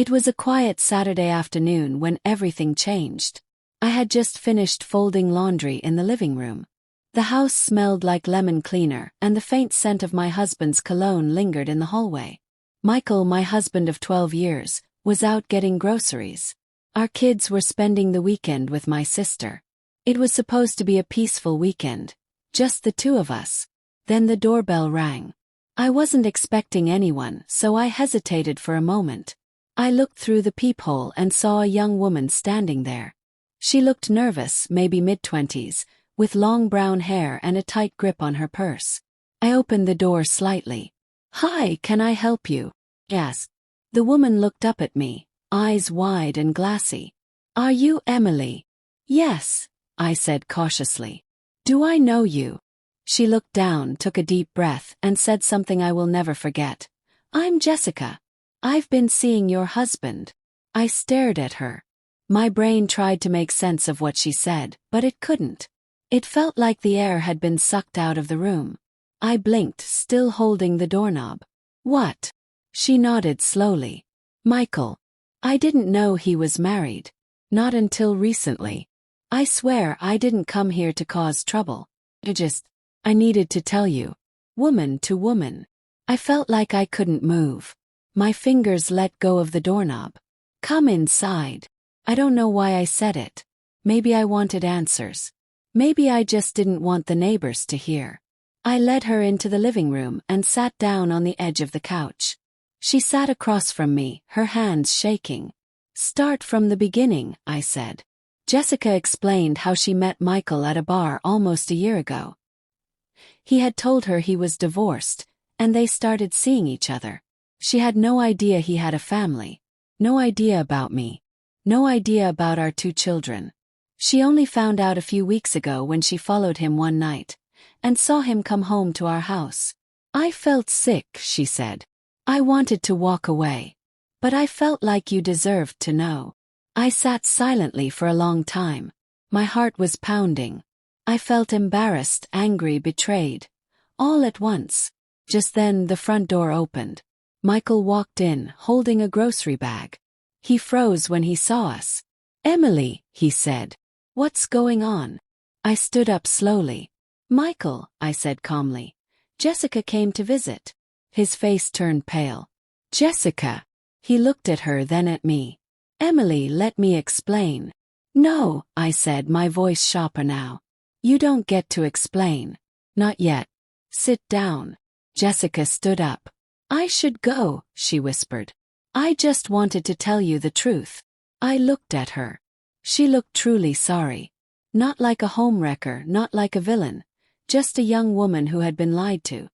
It was a quiet Saturday afternoon when everything changed. I had just finished folding laundry in the living room. The house smelled like lemon cleaner, and the faint scent of my husband's cologne lingered in the hallway. Michael, my husband of 12 years, was out getting groceries. Our kids were spending the weekend with my sister. It was supposed to be a peaceful weekend, just the two of us. Then the doorbell rang. I wasn't expecting anyone, so I hesitated for a moment. I looked through the peephole and saw a young woman standing there. She looked nervous, maybe mid-20s, with long brown hair and a tight grip on her purse. I opened the door slightly. "Hi, can I help you?" I asked. The woman looked up at me, eyes wide and glassy. "Are you Emily?" "Yes," I said cautiously. "Do I know you?" She looked down, took a deep breath, and said something I will never forget. "I'm Jessica. I've been seeing your husband." I stared at her. My brain tried to make sense of what she said, but it couldn't. It felt like the air had been sucked out of the room. I blinked, still holding the doorknob. "What?" She nodded slowly. "Michael. I didn't know he was married. Not until recently. I swear I didn't come here to cause trouble. I needed to tell you." Woman to woman. I felt like I couldn't move. My fingers let go of the doorknob. "Come inside." I don't know why I said it. Maybe I wanted answers. Maybe I just didn't want the neighbors to hear. I led her into the living room and sat down on the edge of the couch. She sat across from me, her hands shaking. "Start from the beginning," I said. Jessica explained how she met Michael at a bar almost a year ago. He had told her he was divorced, and they started seeing each other. She had no idea he had a family. No idea about me. No idea about our 2 children. She only found out a few weeks ago when she followed him one night and saw him come home to our house. "I felt sick," she said. "I wanted to walk away. But I felt like you deserved to know." I sat silently for a long time. My heart was pounding. I felt embarrassed, angry, betrayed. All at once. Just then the front door opened. Michael walked in, holding a grocery bag. He froze when he saw us. "Emily," he said. "What's going on?" I stood up slowly. "Michael," I said calmly. "Jessica came to visit." His face turned pale. "Jessica." He looked at her, then at me. "Emily, let me explain." "No," I said, my voice sharper now. "You don't get to explain. Not yet. Sit down." Jessica stood up. "I should go," she whispered. "I just wanted to tell you the truth." I looked at her. She looked truly sorry. Not like a homewrecker, not like a villain. Just a young woman who had been lied to.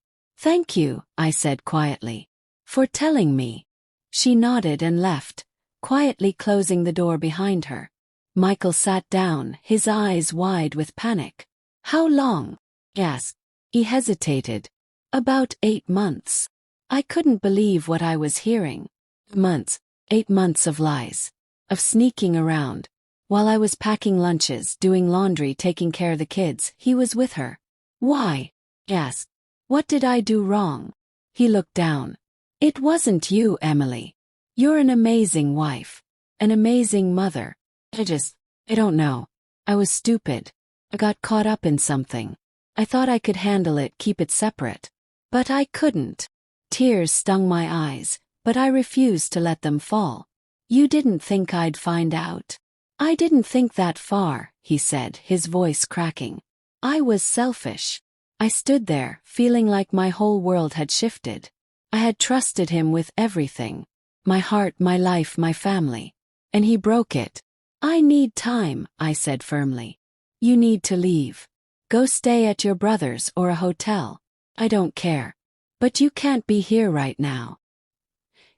"Thank you," I said quietly, "for telling me." She nodded and left, quietly closing the door behind her. Michael sat down, his eyes wide with panic. "How long?" I asked. He hesitated. "About 8 months." I couldn't believe what I was hearing. Months. 8 months of lies. Of sneaking around. While I was packing lunches, doing laundry, taking care of the kids, he was with her. "Why?" I asked. "What did I do wrong?" He looked down. "It wasn't you, Emily. You're an amazing wife. An amazing mother. I don't know. I was stupid. I got caught up in something. I thought I could handle it, keep it separate. But I couldn't." Tears stung my eyes, but I refused to let them fall. "You didn't think I'd find out?" "I didn't think that far," he said, his voice cracking. "I was selfish." I stood there, feeling like my whole world had shifted. I had trusted him with everything. My heart, my life, my family. And he broke it. "I need time," I said firmly. "You need to leave. Go stay at your brother's or a hotel. I don't care. But you can't be here right now."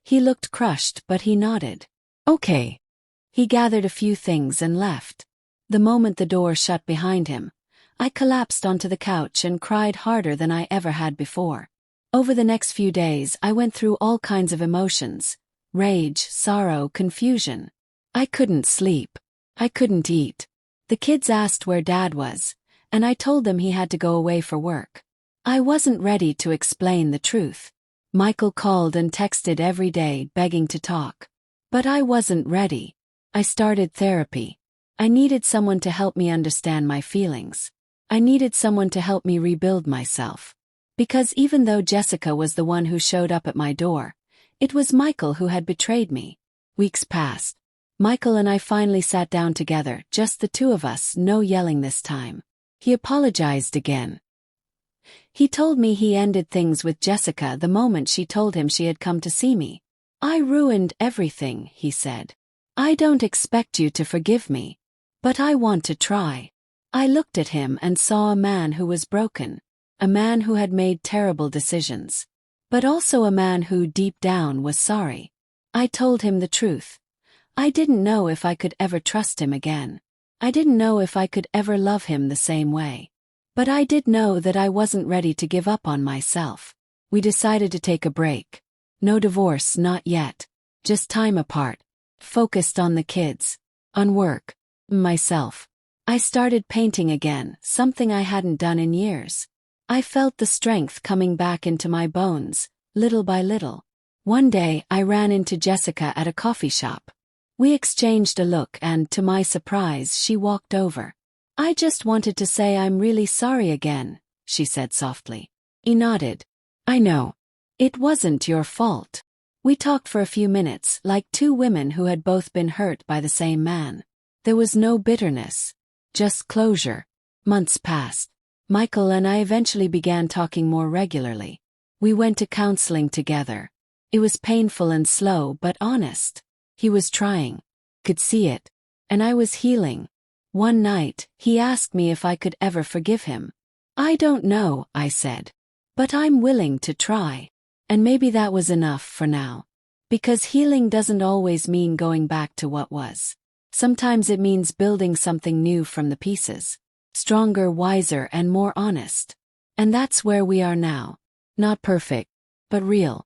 He looked crushed, but he nodded. "Okay." He gathered a few things and left. The moment the door shut behind him, I collapsed onto the couch and cried harder than I ever had before. Over the next few days, I went through all kinds of emotions. Rage, sorrow, confusion. I couldn't sleep. I couldn't eat. The kids asked where Dad was, and I told them he had to go away for work. I wasn't ready to explain the truth. Michael called and texted every day, begging to talk. But I wasn't ready. I started therapy. I needed someone to help me understand my feelings. I needed someone to help me rebuild myself. Because even though Jessica was the one who showed up at my door, it was Michael who had betrayed me. Weeks passed. Michael and I finally sat down together, just the two of us, no yelling this time. He apologized again. He told me he ended things with Jessica the moment she told him she had come to see me. I ruined everything, he said. I don't expect you to forgive me. But I want to try. I looked at him and saw a man who was broken. A man who had made terrible decisions. But also a man who, deep down, was sorry. I told him the truth. I didn't know if I could ever trust him again. I didn't know if I could ever love him the same way. But I did know that I wasn't ready to give up on myself. We decided to take a break. No divorce, not yet. Just time apart. Focused on the kids. On work. Myself. I started painting again, something I hadn't done in years. I felt the strength coming back into my bones, little by little. One day, I ran into Jessica at a coffee shop. We exchanged a look and, to my surprise, she walked over. I just wanted to say I'm really sorry again, she said softly. He nodded. I know. It wasn't your fault. We talked for a few minutes, like two women who had both been hurt by the same man. There was no bitterness. Just closure. Months passed. Michael and I eventually began talking more regularly. We went to counseling together. It was painful and slow but honest. He was trying. Could see it. And I was healing. One night, he asked me if I could ever forgive him. I don't know, I said. But I'm willing to try. And maybe that was enough for now. Because healing doesn't always mean going back to what was. Sometimes it means building something new from the pieces. Stronger, wiser, and more honest. And that's where we are now. Not perfect, but real.